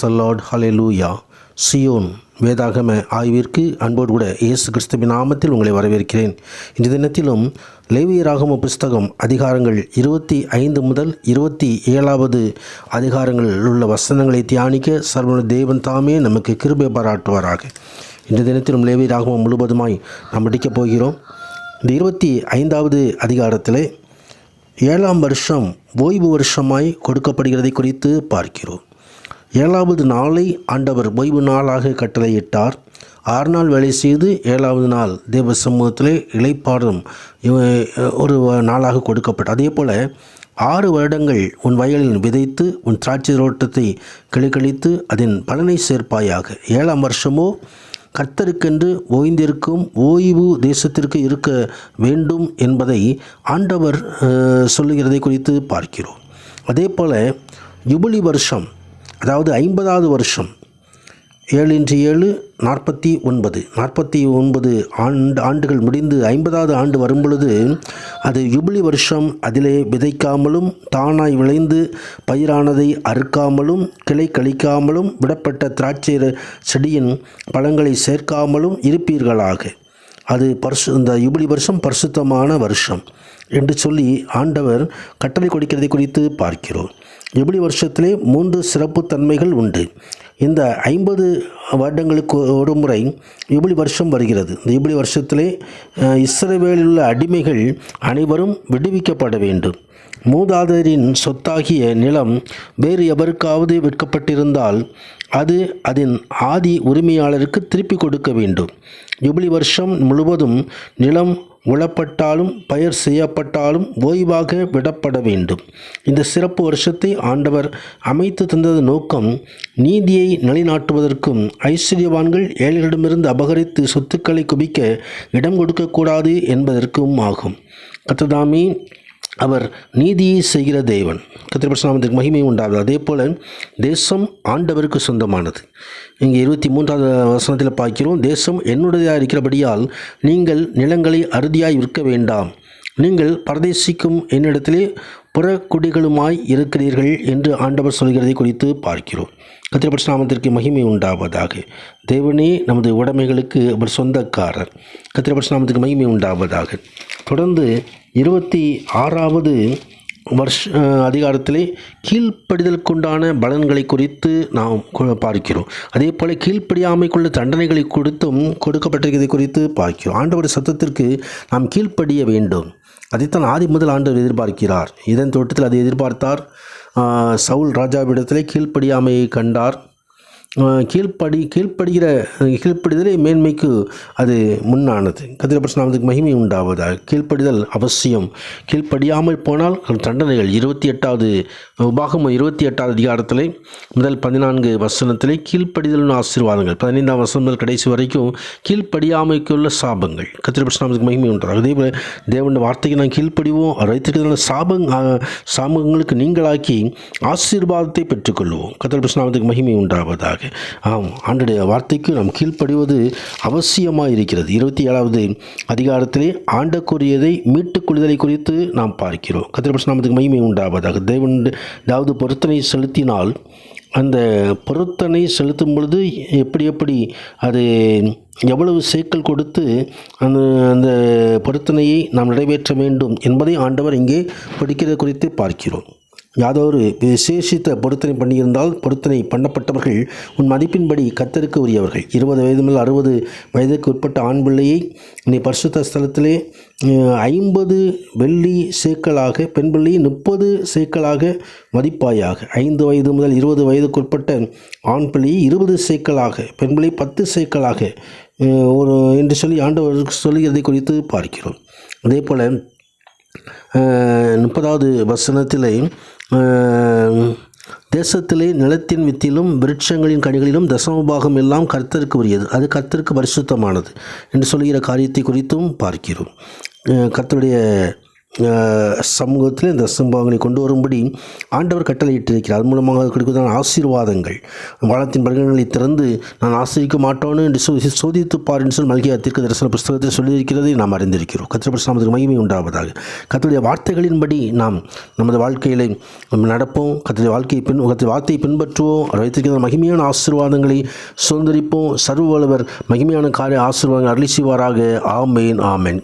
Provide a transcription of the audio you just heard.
த Lord, ஹல்லேலூயா. Zion வேதாகம ஆய்விற்கு அன்போடு கூட இயேசு கிறிஸ்துவின் நாமத்தில் உங்களை வரவேற்கிறேன். இந்த தினத்திலும் லேவியராகம புஸ்தகம் அதிகாரங்கள் 25 முதல் 27வது அதிகாரங்களில் உள்ள வசனங்களை தியானிக்க சர்வ தேவன் தாமே நமக்கு கிருபை பாராட்டுவாராக. இந்த தினத்திலும் லேவியராகமம் முழுவதுமாய் நாம் படிக்கப் போகிறோம். இந்த 25வது அதிகாரத்தில் 7ஆம் வருஷம் ஓய்வு வருஷமாய் கொடுக்கப்படுகிறதை குறித்து பார்க்கிறோம். 7வது நாளை ஆண்டவர் ஓய்வு நாளாக கட்டளையிட்டார். 6 நாள் வேலை செய்து 7வது நாள் தேவ சமூகத்திலே இளைப்பாறும் ஒரு நாளாக கொடுக்கப்பட்டது. அதே போல் 6 வருடங்கள் உன் வயலில் விதைத்து உன் திராட்சை தோட்டத்தை கிளிக்கழித்து அதன் பலனை சேர்ப்பாயாக. 7ஆம் வருஷமோ கர்த்தருக்கென்று ஓய்ந்திருக்கும் ஓய்வு தேசத்திற்கு இருக்க வேண்டும் என்பதை ஆண்டவர் சொல்லுகிறதை குறித்து பார்க்கிறோம். அதே போல் யுபிலி வருஷம், அதாவது 50வது வருஷம், 7 × 7 49 ஆண்டுகள் முடிந்து 50வது ஆண்டு வரும் பொழுது அது யுபிலி வருஷம். அதிலே விதைக்காமலும் தானாய் விளைந்து பயிரானதை அறுக்காமலும் கிளை கழிக்காமலும் விடப்பட்ட திராட்சை செடியின் பழங்களை சேர்க்காமலும் இருப்பீர்களாக. அது இந்த யுபிலி வருஷம் பரிசுத்தமான வருஷம் என்று சொல்லி ஆண்டவர் கட்டளை கொடுக்கிறதை குறித்து பார்க்கிறோம். யுபிலி வருஷத்திலே 3 சிறப்பு தன்மைகள் உண்டு. இந்த 50 வருடங்களுக்கு ஒரு முறை யுபிலி வருஷம் வருகிறது. இந்த யுபிலி வருஷத்திலே இஸ்ரவேலில் உள்ள அடிமைகள் அனைவரும் விடுவிக்கப்பட வேண்டும். மூதாதையரின் சொத்தாகிய நிலம் வேறு எவருக்காவது விற்கப்பட்டிருந்தால் அது அதன் ஆதி உரிமையாளருக்கு திருப்பி கொடுக்க வேண்டும். யுபிலி வருஷம் முழுவதும் நிலம் உழப்பட்டாலும் பயிர் செய்யப்பட்டாலும் ஓய்வாக விடப்பட வேண்டும். இந்த சிறப்பு வருஷத்தை ஆண்டவர் அமைத்து தந்தது நோக்கம் நீதியை நிலைநாட்டுவதற்கும் ஐஸ்வர்யவான்கள் ஏழைகளிடமிருந்து அபகரித்து சொத்துக்களை குவிக்க இடம் கொடுக்கக்கூடாது என்பதற்கும் ஆகும். கர்த்ததாமே அவர் நீதியை செய்கிற தேவன். கர்த்தருடைய நாமத்திற்கு மகிமை உண்டாகுது. அதே போல் தேசம் ஆண்டவருக்கு சொந்தமானது. இங்கே 23வது வசனத்தில் பார்க்கிறோம், தேசம் என்னுடையதாக இருக்கிறபடியால் நீங்கள் நிலங்களை அறுதியாய் விற்க வேண்டாம், நீங்கள் பரதேசிக்கும் என்னிடத்திலே புறக்குடிகளுமாய் இருக்கிறீர்கள் என்று ஆண்டவர் சொல்கிறதை குறித்து பார்க்கிறோம். கர்த்தருடைய நாமத்திற்கு மகிமை உண்டாவதாக. தேவனே நமது உடைமைகளுக்கு அவர் சொந்தக்காரர். கர்த்தருடைய நாமத்திற்கு மகிமை உண்டாவதாக. தொடர்ந்து 26வது அதிகாரத்திலே கீழ்ப்படிதலுக்குண்டான பலன்களை குறித்து நாம் பார்க்கிறோம். அதே போல் கீழ்ப்படியாமைக்குள்ள தண்டனைகளை கொடுக்கப்பட்டிருக்கிறதை குறித்து பார்க்கிறோம். ஆண்டவர் சத்தத்திற்கு நாம் கீழ்ப்படிய வேண்டும். அதைத்தான் ஆதி முதல் ஆண்டவர் எதிர்பார்க்கிறார். இதன் தோட்டத்தில் அதை எதிர்பார்த்தார். சவுல் ராஜாவிடத்திலே கீழ்ப்படியாமையை கண்டார். கீழ்ப்படிதலே மேன்மைக்கு அது முன்னானது. கர்த்தருடைய நாமத்துக்கு மகிமை உண்டாவதாக. கீழ்ப்படிதல் அவசியம். கீழ்ப்படியாமல் போனால் தண்டனைகள். 28வது உபாகமம் 28வது அதிகாரத்திலே முதல் 14 வசனத்திலே கீழ்ப்படிதல் ஆசீர்வாதங்கள், 15ஆம் வசனம் முதல் கடைசி வரைக்கும் கீழ்ப்படியாமைக்குள்ள சாபங்கள். கர்த்தருடைய நாமத்துக்கு மகிமை உண்டாகும். அதே போல் தேவனுடைய வார்த்தைக்கு நான் கீழ்ப்படிவோம். வைத்திருக்கிறதான சாபங்களுக்கு நீங்களாக்கி ஆசீர்வாதத்தை பெற்றுக்கொள்வோம். கர்த்தருடைய நாமத்துக்கு மகிமை உண்டாவதாக. ஆண்டுடைய வார்த்தைக்கு நாம் கீழ்ப்படிவது அவசியமாக இருக்கிறது. 27வது அதிகாரத்திலே ஆண்டக்குரியதை மீட்டுக் கொள்ளுதலை குறித்து நாம் பார்க்கிறோம். கர்த்தருடைய நாமத்துக்கு மகிமை உண்டாவதாக. தேவன் பொருத்தனை செலுத்தினால் அந்த பொருத்தனை செலுத்தும் பொழுது எப்படி அது எவ்வளவு சேக்கல் கொடுத்து அந்த பொருத்தனையை நாம் நிறைவேற்ற வேண்டும் என்பதை ஆண்டவர் இங்கே படிக்கிறது குறித்து பார்க்கிறோம். யாதொரு விசேஷித்த பொருத்தனை பண்ணியிருந்தால் பொருத்தனை பண்ணப்பட்டவர்கள் உன் மதிப்பின்படி கர்த்தருக்கு உரியவர்கள். 20 வயது முதல் 60 வயதுக்கு உட்பட்ட ஆண் பிள்ளையை நீ பரிசுத்த ஸ்தலத்திலே 50 வெள்ளி சேக்கலாக, பெண் பிள்ளையை 30 சேக்கலாக மதிப்பாயாக. 5 வயது முதல் 20 வயதுக்கு உட்பட்ட ஆண் பிள்ளையை 20 சேக்கலாக, பெண் பிள்ளை 10 சேக்கலாக என்று சொல்லி ஆண்டவருக்கு சொல்லுகிறதை குறித்து பார்க்கிறோம். அதே போல் 30வது வசனத்திலே தேசத்திலே நிலத்தின் வித்திலும் விருட்சங்களின் கனிகளிலும் தசமபாகம் எல்லாம் கர்த்தருக்கு உரியது, அது கர்த்தருக்கு பரிசுத்தமானது என்று சொல்கிற காரியத்தை குறித்தும் பார்க்கிறோம். கர்த்தருடைய சமூகத்தில் இந்த சம்பவங்களை கொண்டு வரும்படி ஆண்டவர் கட்டளையிட்டிருக்கிறார். அது மூலமாக கொடுக்குறதான ஆசீர்வாதங்கள் வானத்தின் பலகங்களை திறந்து நான் ஆசிரிக்க மாட்டோன்னு என்று சோதித்து பாருன்னு சொல்லி மல்கியா தீர்க்க தரிசன புஸ்தகத்தில் சொல்லியிருக்கிறதை நாம் அறிந்திருக்கிறோம். கர்த்தருடைய பரிசுத்த மகிமை உண்டாவதாக. கர்த்தருடைய வார்த்தைகளின்படி நாம் நமது வாழ்க்கையில் நடப்போம். கர்த்தருடைய வார்த்தையை பின்பற்றுவோம். அவர் வைத்திருக்கிற மகிமையான ஆசீர்வாதங்களை சுதந்திரிப்போம். சர்வ வல்லவர் மகிமையான காரிய ஆசீர்வாதங்கள் அருளி செய்வாராக. ஆமேன், ஆமேன்.